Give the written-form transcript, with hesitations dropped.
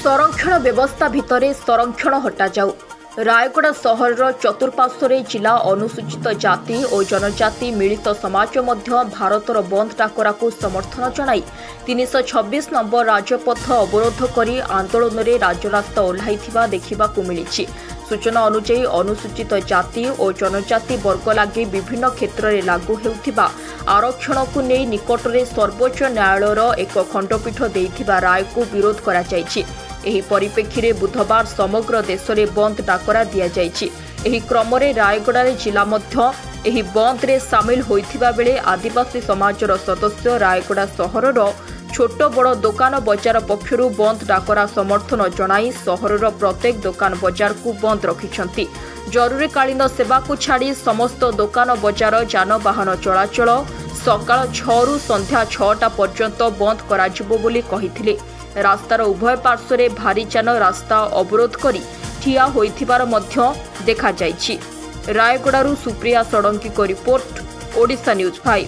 संरक्षण व्यवस्था भितर संरक्षण हटा जाऊ। रायगड़ा सहर चतुर्पार्श्व जिला अनुसूचित जाति और जनजाति मिलित समाज मध्य भारतर बंद डाकरा को समर्थन जनाई 326 नंबर राजपथ अवरोध कर आंदोलन में राजरास्ता ओह्लाइथिबा देखिबाकु मिलिछि। सूचना अनुसार अनुसूचित जाति और जनजाति वर्ग लगी विभिन्न क्षेत्र में लागू हेउथिबा आरक्षण को नहीं निकटरे सर्वोच्च न्यायालयर एक खंडपीठ देइथिबा राय को विरोध करा जायछि। एही परिप्रेक्षी में बुधवार समग्र देश में बंद डाकरा दिया जायछि। एही क्रम में रायगड़ा जिला मध्य एही बंद रे सामिल होइथिबा बेले आदिवासी समाजर सदस्य रायगड़ा सहरर छोट बड़ दुकान बजार पक्षरु बंद डाकरा समर्थन जनाई सहरर प्रत्येक दुकान बजार को बंद रखिछंती। जरूरीकालीन सेवा को छाड़ी समस्त दुकान बजार जानवाहन चलाचल सकाळ 6 रु संध्या 6टा पर्यंत बंद कराजिबो बोली कहिथिले। रास्तार उभय पार्श्व भारी जान रास्ता अवरोध करी ठिया होइथिबार मध्य देखा जायछि। रायगड़ारू सुप्रिया षडंगी को रिपोर्ट, ओडिशा न्यूज 5।